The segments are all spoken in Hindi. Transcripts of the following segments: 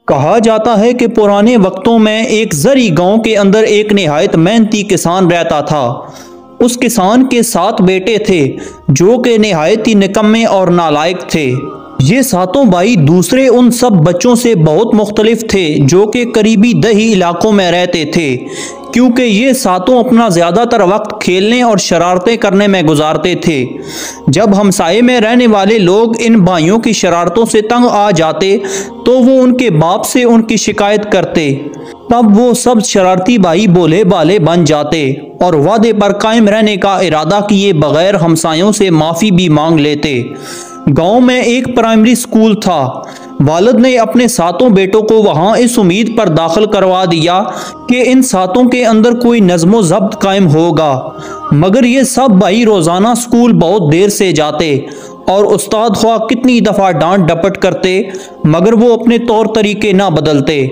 कहा जाता है कि पुराने वक्तों में एक जरी गांव के अंदर एक निहायत मेहनती किसान रहता था। उस किसान के 7 बेटे थे जो कि निहायत ही निकम्मे और नालायक थे। ये सातों भाई दूसरे उन सब बच्चों से बहुत मुख्तलिफ थे जो कि करीबी दही इलाकों में रहते थे, क्योंकि ये सातों अपना ज़्यादातर वक्त खेलने और शरारतें करने में गुजारते थे। जब हमसाये में रहने वाले लोग इन भाइयों की शरारतों से तंग आ जाते तो वो उनके बाप से उनकी शिकायत करते। तब वो सब शरारती भाई बोले बाले बन जाते और वादे पर कायम रहने का इरादा किए बगैर हमसायों से माफ़ी भी मांग लेते। गांव में एक प्राइमरी स्कूल था। वालिद ने अपने सातों बेटों को वहां इस उम्मीद पर दाखिल करवा दिया कि इन सातों के अंदर कोई नज़्म ज़ब्त कायम होगा। मगर ये सब भाई रोज़ाना स्कूल बहुत देर से जाते और उस्ताद ख्वाह कितनी दफ़ा डांट डपट करते मगर वो अपने तौर तरीके ना बदलते।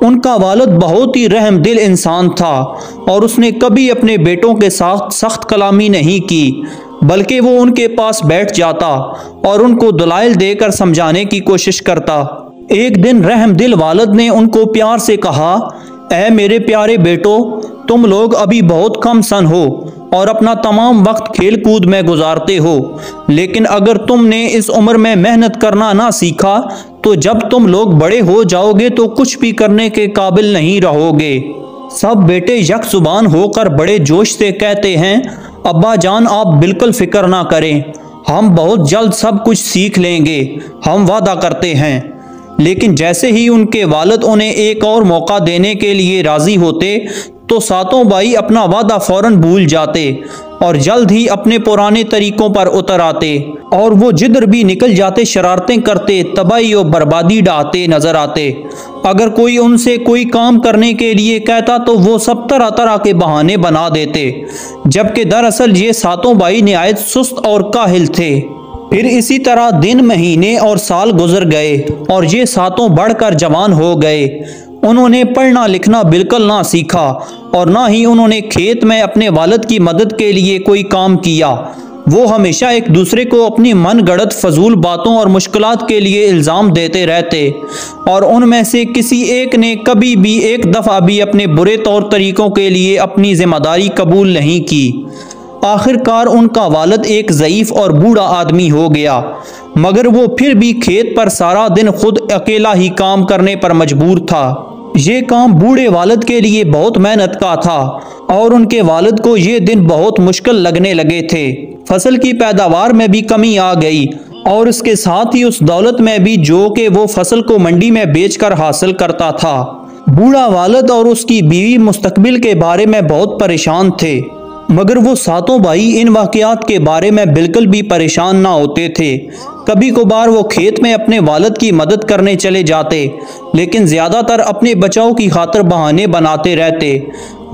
उनका वालिद बहुत ही रहम दिल इंसान था और उसने कभी अपने बेटों के साथ सख्त कलामी नहीं की, बल्कि वो उनके पास बैठ जाता और उनको दलाइल देकर समझाने की कोशिश करता। एक दिन रहम दिल वालिद ने उनको प्यार से कहा, ऐ मेरे प्यारे बेटो, तुम लोग अभी बहुत कम सन हो और अपना तमाम वक्त खेल कूद में गुजारते हो, लेकिन अगर तुमने इस उम्र में मेहनत करना ना सीखा तो जब तुम लोग बड़े हो जाओगे तो कुछ भी करने के काबिल नहीं रहोगे। सब बेटे यक जुबान होकर बड़े जोश से कहते हैं, अब्बा जान आप बिल्कुल फिक्र ना करें, हम बहुत जल्द सब कुछ सीख लेंगे, हम वादा करते हैं। लेकिन जैसे ही उनके वालिद उन्हें एक और मौका देने के लिए राज़ी होते तो सातों भाई अपना वादा फौरन भूल जाते और जल्द ही अपने पुराने तरीकों पर उतर आते और वो जिधर भी निकल जाते शरारतें करते, तबाही और बर्बादी डालते नजर आते। अगर कोई उनसे कोई काम करने के लिए कहता तो वो सब तरह तरह के बहाने बना देते, जबकि दरअसल ये सातों भाई निहायत सुस्त और काहिल थे। फिर इसी तरह दिन, महीने और साल गुजर गए और ये सातों बढ़कर जवान हो गए। उन्होंने पढ़ना लिखना बिल्कुल ना सीखा और ना ही उन्होंने खेत में अपने वालिद की मदद के लिए कोई काम किया। वो हमेशा एक दूसरे को अपनी मन गढ़ंत फजूल बातों और मुश्किलात के लिए इल्ज़ाम देते रहते और उनमें से किसी एक ने कभी भी एक दफ़ा भी अपने बुरे तौर तरीक़ों के लिए अपनी जिम्मेदारी कबूल नहीं की। आखिरकार उनका वालिद एक ज़ईफ़ और बूढ़ा आदमी हो गया, मगर वो फिर भी खेत पर सारा दिन खुद अकेला ही काम करने पर मजबूर था। ये काम बूढ़े वालिद के लिए बहुत मेहनत का था और उनके वालिद को ये दिन बहुत मुश्किल लगने लगे थे। फसल की पैदावार में भी कमी आ गई और इसके साथ ही उस दौलत में भी जो कि वो फसल को मंडी में बेचकर हासिल करता था। बूढ़ा वालिद और उसकी बीवी मुस्तकबिल के बारे में बहुत परेशान थे, मगर वो सातों भाई इन वाक़यात के बारे में बिल्कुल भी परेशान ना होते थे। कभी कभार वो खेत में अपने वालिद की मदद करने चले जाते, लेकिन ज़्यादातर अपने बचाव की खातिर बहाने बनाते रहते।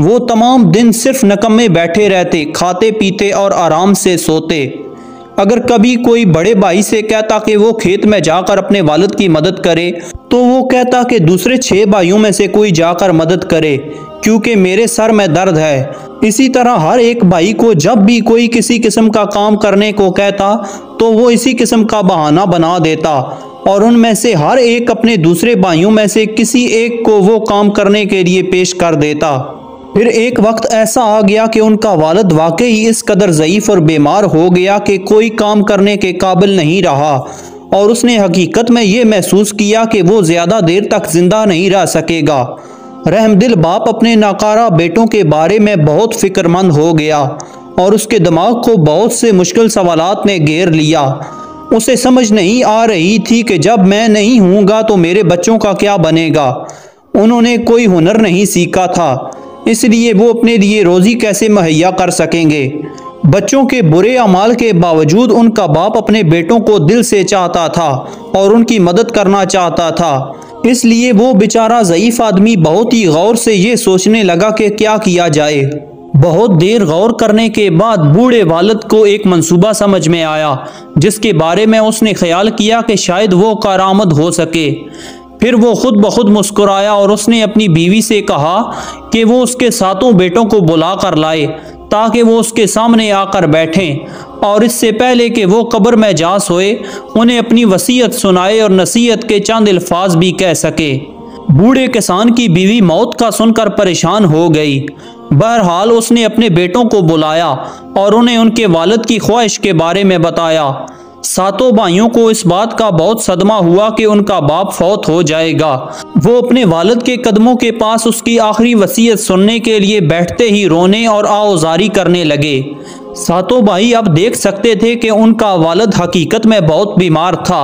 वो तमाम दिन सिर्फ नकम्मे बैठे रहते, खाते पीते और आराम से सोते। अगर कभी कोई बड़े भाई से कहता कि वो खेत में जाकर अपने वालिद की मदद करे तो वो कहता कि दूसरे 6 भाइयों में से कोई जाकर मदद करे, क्योंकि मेरे सर में दर्द है। इसी तरह हर एक भाई को जब भी कोई किसी किस्म का काम करने को कहता तो वो इसी किस्म का बहाना बना देता और उनमें से हर एक अपने दूसरे भाइयों में से किसी एक को वो काम करने के लिए पेश कर देता। फिर एक वक्त ऐसा आ गया कि उनका वालिद वाकई इस कदर ज़ईफ़ और बीमार हो गया कि कोई काम करने के काबिल नहीं रहा और उसने हकीकत में ये महसूस किया कि वो ज़्यादा देर तक जिंदा नहीं रह सकेगा। रहमदिल बाप अपने नाकारा बेटों के बारे में बहुत फिक्रमंद हो गया और उसके दिमाग को बहुत से मुश्किल सवालात ने घेर लिया। उसे समझ नहीं आ रही थी कि जब मैं नहीं हूँगा तो मेरे बच्चों का क्या बनेगा। उन्होंने कोई हुनर नहीं सीखा था, इसलिए वो अपने लिए रोज़ी कैसे मुहैया कर सकेंगे। बच्चों के बुरे अमाल के बावजूद उनका बाप अपने बेटों को दिल से चाहता था और उनकी मदद करना चाहता था, इसलिए वो बेचारा ज़ईफ़ आदमी बहुत ही गौर से ये सोचने लगा कि क्या किया जाए। बहुत देर गौर करने के बाद बूढ़े वालिद को एक मंसूबा समझ में आया, जिसके बारे में उसने ख्याल किया कि शायद वो कारामद हो सके। फिर वो खुद ब खुद मुस्कुराया और उसने अपनी बीवी से कहा कि वो उसके सातों बेटों को बुला कर लाए ताकि वो उसके सामने आकर बैठें और इससे पहले कि वो कब्र में जा सोए उन्हें अपनी वसीयत सुनाए और नसीहत के चंद अल्फाज भी कह सके। बूढ़े किसान की बीवी मौत का सुनकर परेशान हो गई। बहरहाल उसने अपने बेटों को बुलाया और उन्हें उनके वालिद की ख्वाहिश के बारे में बताया। सातों भाइयों को इस बात का बहुत सदमा हुआ कि उनका बाप फौत हो जाएगा। वो अपने वालिद के कदमों के पास उसकी आखिरी वसीयत सुनने के लिए बैठते ही रोने और आउज़ारी करने लगे। सातों भाई अब देख सकते थे कि उनका वालिद हकीकत में बहुत बीमार था।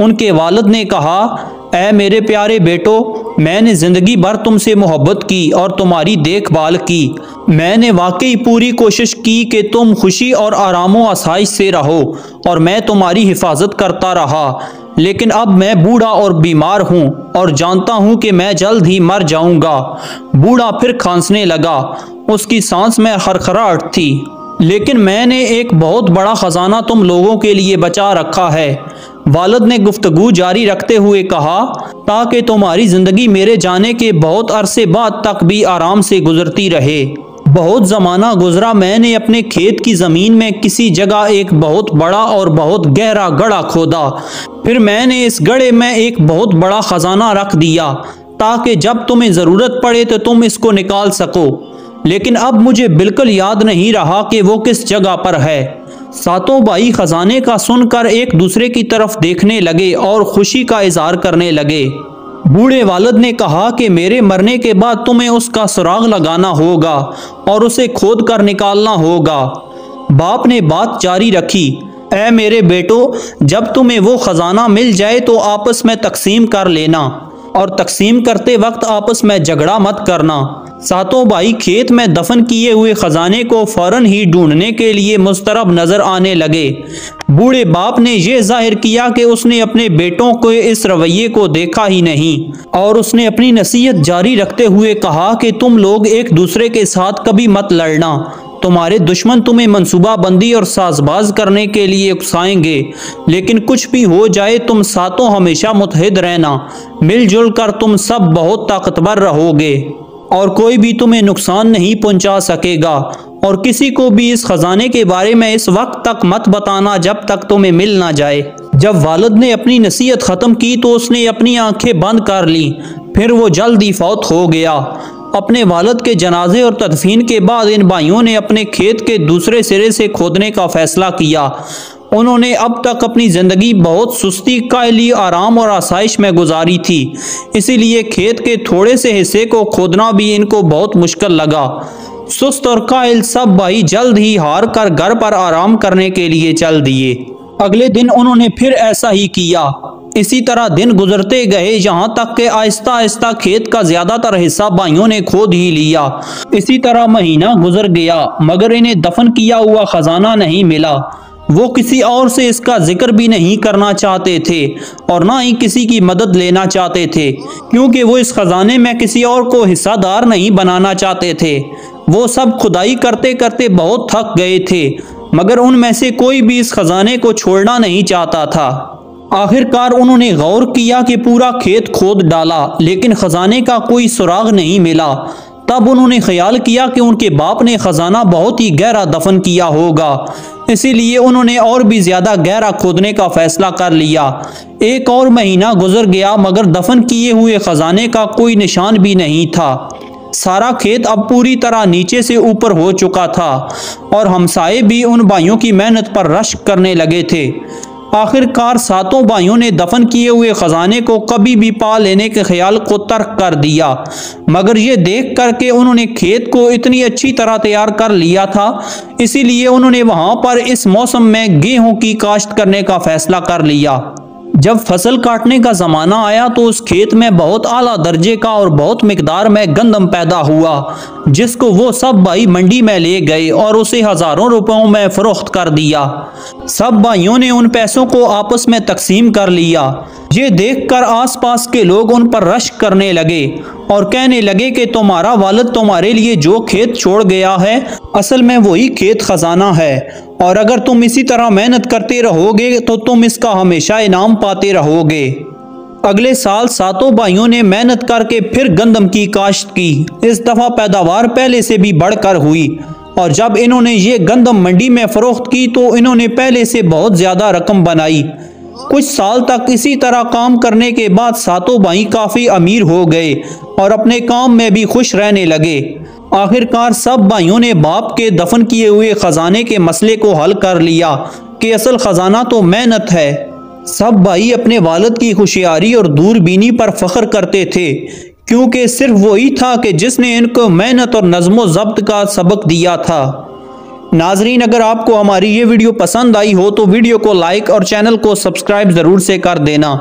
उनके वालिद ने कहा, ऐ मेरे प्यारे बेटो, मैंने ज़िंदगी भर तुमसे मोहब्बत की और तुम्हारी देखभाल की। मैंने वाकई पूरी कोशिश की कि तुम खुशी और आराम व आसाइश से रहो और मैं तुम्हारी हिफाजत करता रहा, लेकिन अब मैं बूढ़ा और बीमार हूँ और जानता हूँ कि मैं जल्द ही मर जाऊँगा। बूढ़ा फिर खांसने लगा, उसकी सांस में खरखराहट थी। लेकिन मैंने एक बहुत बड़ा ख़जाना तुम लोगों के लिए बचा रखा है, वालिद ने गुफ्तगू जारी रखते हुए कहा, ताकि तुम्हारी ज़िंदगी मेरे जाने के बहुत अरसे बाद तक भी आराम से गुजरती रहे। बहुत ज़माना गुजरा, मैंने अपने खेत की ज़मीन में किसी जगह एक बहुत बड़ा और बहुत गहरा गड्ढा खोदा। फिर मैंने इस गड्ढे में एक बहुत बड़ा ख़जाना रख दिया ताकि जब तुम्हें ज़रूरत पड़े तो तुम इसको निकाल सको। लेकिन अब मुझे बिल्कुल याद नहीं रहा कि वो किस जगह पर है। सातों भाई खजाने का सुनकर एक दूसरे की तरफ देखने लगे और खुशी का इजहार करने लगे। बूढ़े वालिद ने कहा कि मेरे मरने के बाद तुम्हें उसका सुराग लगाना होगा और उसे खोद कर निकालना होगा। बाप ने बात जारी रखी, ऐ मेरे बेटो, जब तुम्हें वो खजाना मिल जाए तो आपस में तकसीम कर लेना और तकसीम करते वक्त आपस में झगड़ा मत करना। सातों भाई खेत में दफन किए हुए खजाने को फौरन ही ढूंढने के लिए मुस्तरब नजर आने लगे। बूढ़े बाप ने यह जाहिर किया कि उसने अपने बेटों के इस रवैये को देखा ही नहीं और उसने अपनी नसीहत जारी रखते हुए कहा कि तुम लोग एक दूसरे के साथ कभी मत लड़ना। तुम्हारे दुश्मन तुम्हें मंसूबाबंदी और साजबाज करने के लिए उकसाएंगे, लेकिन कुछ भी हो जाए तुम सातों हमेशा मुत्तहिद रहना। मिलजुल कर तुम सब बहुत ताकतवर रहोगे और कोई भी तुम्हें नुकसान नहीं पहुंचा सकेगा। और किसी को भी इस खजाने के बारे में इस वक्त तक मत बताना जब तक तुम्हें मिल ना जाए। जब वालिद ने अपनी नसीहत ख़त्म की तो उसने अपनी आंखें बंद कर ली। फिर वो जल्द ही फौत हो गया। अपने वालिद के जनाजे और तदफीन के बाद इन भाइयों ने अपने खेत के दूसरे सिरे से खोदने का फैसला किया। उन्होंने अब तक अपनी ज़िंदगी बहुत सुस्ती, कायली, आराम और आसाइश में गुजारी थी, इसीलिए खेत के थोड़े से हिस्से को खोदना भी इनको बहुत मुश्किल लगा। सुस्त और कायल सब भाई जल्द ही हार कर घर पर आराम करने के लिए चल दिए। अगले दिन उन्होंने फिर ऐसा ही किया। इसी तरह दिन गुजरते गए, यहाँ तक कि आहिस्ता आहिस्ता खेत का ज़्यादातर हिस्सा भाइयों ने खोद ही लिया। इसी तरह महीना गुजर गया, मगर इन्हें दफन किया हुआ खजाना नहीं मिला। वो किसी और से इसका जिक्र भी नहीं करना चाहते थे और ना ही किसी की मदद लेना चाहते थे, क्योंकि वो इस खजाने में किसी और को हिस्सादार नहीं बनाना चाहते थे। वो सब खुदाई करते करते बहुत थक गए थे, मगर उनमें से कोई भी इस खजाने को छोड़ना नहीं चाहता था। आखिरकार उन्होंने गौर किया कि पूरा खेत खोद डाला, लेकिन खजाने का कोई सुराग नहीं मिला। तब उन्होंने ख्याल किया कि उनके बाप ने खजाना बहुत ही गहरा दफन किया होगा, इसीलिए उन्होंने और भी ज़्यादा गहरा खोदने का फैसला कर लिया। एक और महीना गुजर गया, मगर दफन किए हुए खजाने का कोई निशान भी नहीं था। सारा खेत अब पूरी तरह नीचे से ऊपर हो चुका था और हमसाये भी उन भाइयों की मेहनत पर रश्क करने लगे थे। आखिरकार सातों भाइयों ने दफन किए हुए खजाने को कभी भी पा लेने के ख्याल को तर्क कर दिया, मगर ये देख कर के उन्होंने खेत को इतनी अच्छी तरह तैयार कर लिया था, इसीलिए उन्होंने वहाँ पर इस मौसम में गेहूं की काश्त करने का फैसला कर लिया। जब फसल काटने का ज़माना आया तो उस खेत में बहुत आला दर्जे का और बहुत मिकदार में गंदम पैदा हुआ, जिसको वो सब भाई मंडी में ले गए और उसे हज़ारों रुपयों में फ़रोख्त कर दिया। सब भाइयों ने उन पैसों को आपस में तकसीम कर लिया। ये देखकर आसपास के लोग उन पर रश्क करने लगे और कहने लगे कि तुम्हारा वालिद तुम्हारे लिए जो खेत छोड़ गया है, असल में वही खेत खजाना है, और अगर तुम इसी तरह मेहनत करते रहोगे तो तुम इसका हमेशा इनाम पाते रहोगे। अगले साल सातों भाइयों ने मेहनत करके फिर गंदम की काश्त की। इस दफ़ा पैदावार पहले से भी बढ़कर हुई। और जब इन्होंने ये गंदम मंडी में फ़रोख्त की तो इन्होंने पहले से बहुत ज़्यादा रकम बनाई। कुछ साल तक इसी तरह काम करने के बाद सातों भाई काफ़ी अमीर हो गए और अपने काम में भी खुश रहने लगे। आखिरकार सब भाइयों ने बाप के दफन किए हुए ख़जाने के मसले को हल कर लिया कि असल ख़जाना तो मेहनत है। सब भाई अपने वालिद की होशियारी और दूरबीनी पर फ़ख्र करते थे, क्योंकि सिर्फ वही था कि जिसने इनको मेहनत और नज़्म ज़ब्त का सबक दिया था। नाजरीन, अगर आपको हमारी ये वीडियो पसंद आई हो तो वीडियो को लाइक और चैनल को सब्सक्राइब ज़रूर से कर देना।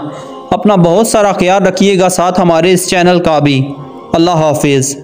अपना बहुत सारा ख्याल रखिएगा, साथ हमारे इस चैनल का भी। अल्लाह हाफिज़।